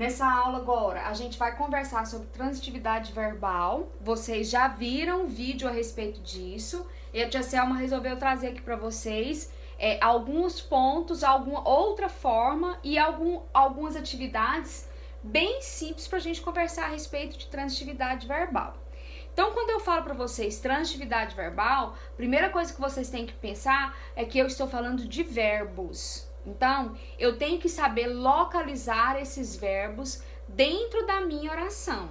Nessa aula agora, a gente vai conversar sobre transitividade verbal. Vocês já viram vídeo a respeito disso. E a tia Selma resolveu trazer aqui para vocês alguns pontos, alguma outra forma e algumas atividades bem simples para a gente conversar a respeito de transitividade verbal. Então, quando eu falo para vocês transitividade verbal, a primeira coisa que vocês têm que pensar é que eu estou falando de verbos. Então, eu tenho que saber localizar esses verbos dentro da minha oração.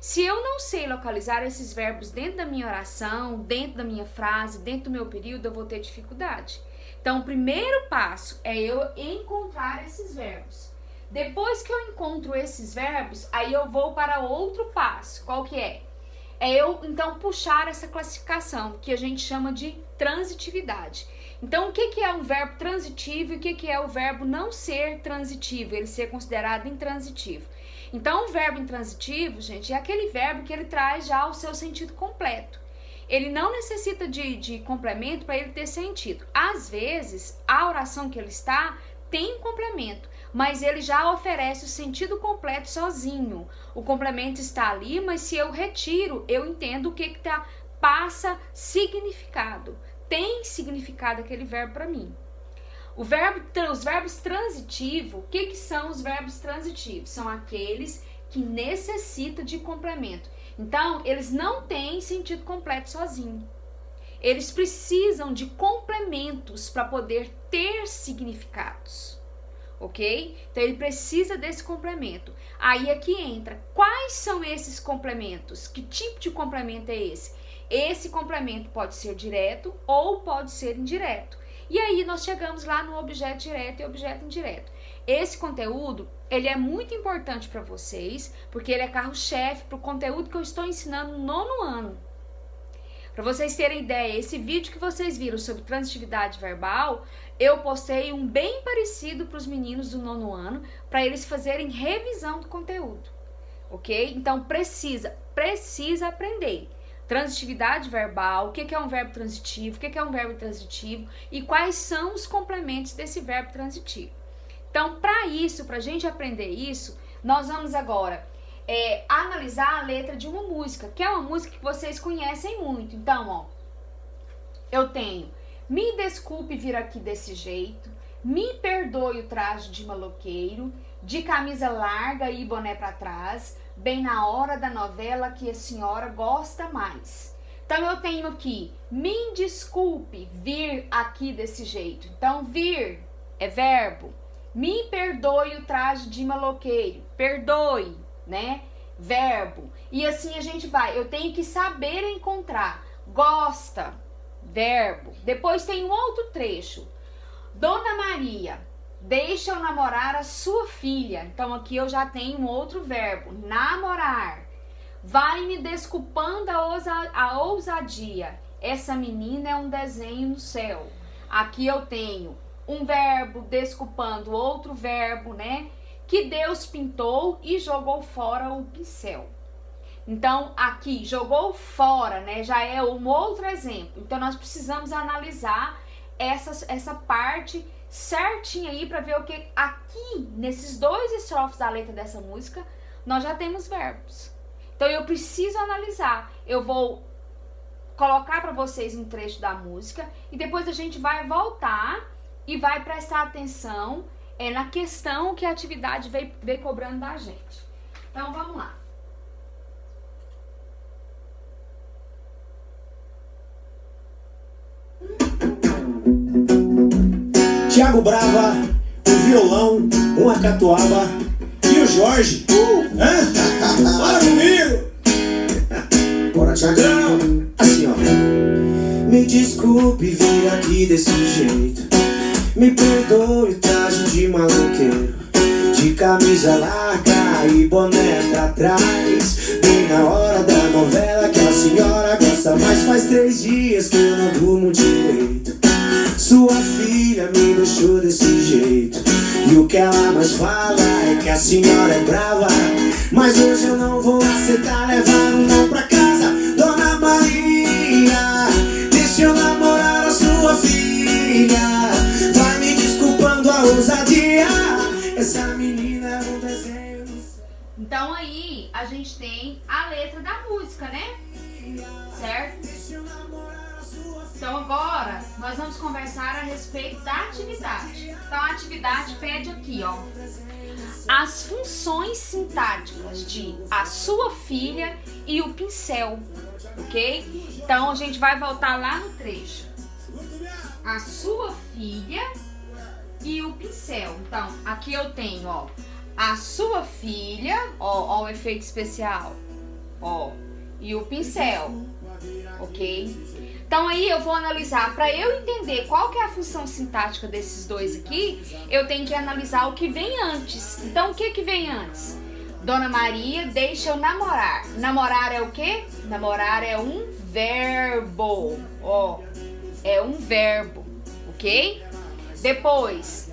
Se eu não sei localizar esses verbos dentro da minha oração, dentro da minha frase, dentro do meu período, eu vou ter dificuldade. Então, o primeiro passo é eu encontrar esses verbos. Depois que eu encontro esses verbos, aí eu vou para outro passo. Qual que é? É eu, então, puxar essa classificação, que a gente chama de transitividade. Então, o que é um verbo transitivo e o que é o verbo não ser transitivo, ele ser considerado intransitivo? Então, o verbo intransitivo, gente, é aquele verbo que ele traz já o seu sentido completo. Ele não necessita de complemento para ele ter sentido. Às vezes, a oração que ele está tem um complemento, mas ele já oferece o sentido completo sozinho. O complemento está ali, mas se eu retiro, eu entendo o que passa significado. Tem significado aquele verbo para mim. Os verbos transitivos, o que são os verbos transitivos? São aqueles que necessitam de complemento. Então, eles não têm sentido completo sozinho. Eles precisam de complementos para poder ter significados, ok? Então, ele precisa desse complemento. Aí aqui entra, quais são esses complementos? Que tipo de complemento é esse? Esse complemento pode ser direto ou pode ser indireto. E aí nós chegamos lá no objeto direto e objeto indireto. Esse conteúdo, ele é muito importante para vocês, porque ele é carro-chefe para o conteúdo que eu estou ensinando no nono ano. Para vocês terem ideia, esse vídeo que vocês viram sobre transitividade verbal, eu postei um bem parecido para os meninos do nono ano, para eles fazerem revisão do conteúdo, ok? Então precisa aprender. Transitividade verbal, o que é um verbo transitivo, o que é um verbo intransitivo e quais são os complementos desse verbo transitivo. Então, para isso, para a gente aprender isso, nós vamos agora analisar a letra de uma música, que é uma música que vocês conhecem muito. Então, ó, eu tenho: me desculpe vir aqui desse jeito, me perdoe o traje de maloqueiro, de camisa larga e boné para trás, bem na hora da novela que a senhora gosta mais. Então, eu tenho aqui: me desculpe vir aqui desse jeito. Então, vir é verbo. Me perdoe o traje de maloqueiro. Perdoe, né? Verbo. E assim a gente vai. Eu tenho que saber encontrar. Gosta, verbo. Depois tem um outro trecho. Dona Maria, deixa eu namorar a sua filha. Então aqui eu já tenho um outro verbo. Namorar. Vai me desculpando a ousadia. Essa menina é um desenho no céu. Aqui eu tenho um verbo desculpando outro verbo, né? Que Deus pintou e jogou fora o pincel. Então, aqui, jogou fora, né? Já é um outro exemplo. Então, nós precisamos analisar essa parte certinha aí para ver o que aqui, nesses dois estrofes da letra dessa música, nós já temos verbos. Então, eu preciso analisar. Eu vou colocar para vocês um trecho da música e depois a gente vai voltar e vai prestar atenção na questão que a atividade veio cobrando da gente. Então, vamos lá. Thiago Brava, o violão, uma catuaba e o Jorge. Bora comigo! Bora, Thiagão! Assim, ó. Me desculpe vir aqui desse jeito, me perdoe o traje de maloqueiro, de camisa larga e boné pra trás, bem na hora da novela que a senhora gosta mais. Faz 3 dias que eu não durmo direito, sua filha me deixou desse jeito, e o que ela mais fala é que a senhora é brava, mas hoje eu não vou aceitar levar um não pra casa. Dona Maria, deixa eu namorar a sua filha, vai me desculpando a ousadia, essa menina é um desenho. a gente tem a letra da música, né? Certo? Então agora nós vamos conversar a respeito da atividade. Então a atividade pede aqui, ó, as funções sintáticas de a sua filha e o pincel, ok? Então a gente vai voltar lá no trecho. A sua filha e o pincel. Então aqui eu tenho, ó, a sua filha, ó o efeito especial, ó, e o pincel, ok? Então aí eu vou analisar, para eu entender qual que é a função sintática desses dois aqui, eu tenho que analisar o que vem antes. Então o que que vem antes? Dona Maria deixa eu namorar. Namorar é o quê? Namorar é um verbo, ó, é um verbo, ok? Depois,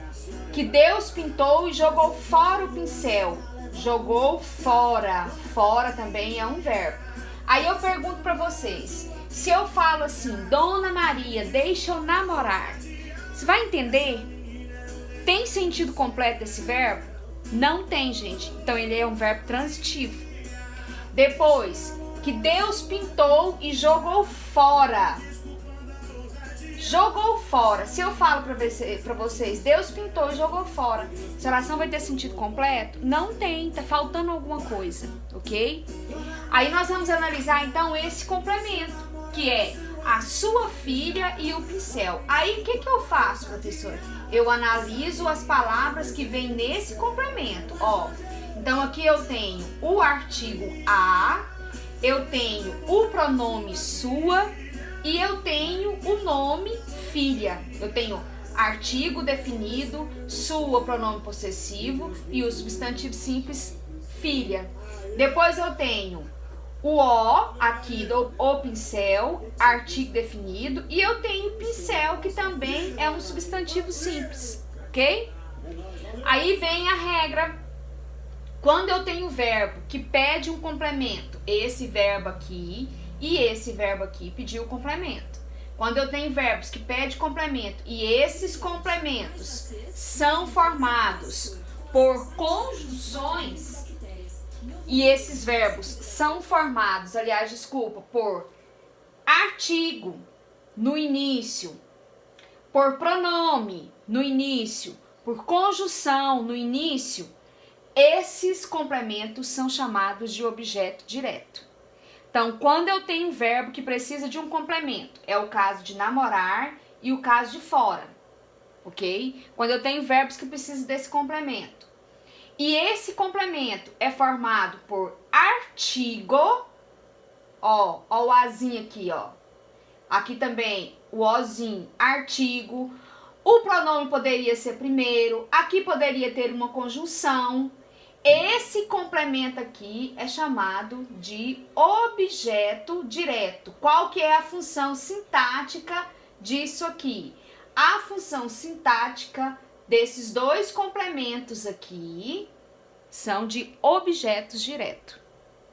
que Deus pintou e jogou fora o pincel. Jogou fora, fora também é um verbo. Aí eu pergunto para vocês, se eu falo assim, Dona Maria, deixa eu namorar, você vai entender? Tem sentido completo esse verbo? Não tem, gente. Então ele é um verbo transitivo. Depois, que Deus pintou e jogou fora. Jogou fora. Se eu falo pra vocês, Deus pintou e jogou fora, essa oração vai ter sentido completo? Não tem, tá faltando alguma coisa, ok? Aí nós vamos analisar então esse complemento, que é a sua filha e o pincel. Aí o que que eu faço, professor? Eu analiso as palavras que vêm nesse complemento, ó. Então aqui eu tenho o artigo a, eu tenho o pronome sua e eu tenho o nome filha. Eu tenho artigo definido, sua, pronome possessivo, e o substantivo simples filha. Depois eu tenho o aqui do o pincel, artigo definido, e eu tenho pincel, que também é um substantivo simples, ok? Aí vem a regra. Quando eu tenho verbo que pede um complemento, esse verbo aqui e esse verbo aqui pediu o complemento. Quando eu tenho verbos que pedem complemento e esses complementos são formados por conjunções e esses verbos são formados, por artigo no início, por pronome no início, por conjunção no início, esses complementos são chamados de objeto direto. Então, quando eu tenho um verbo que precisa de um complemento, é o caso de namorar e o caso de fora, ok? Quando eu tenho verbos que precisam desse complemento, e esse complemento é formado por artigo, ó o azinho aqui, ó. Aqui também o ozinho, artigo. O pronome poderia ser primeiro, aqui poderia ter uma conjunção. Esse complemento aqui é chamado de objeto direto. Qual que é a função sintática disso aqui? A função sintática desses dois complementos aqui são de objetos direto,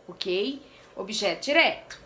ok? Objeto direto.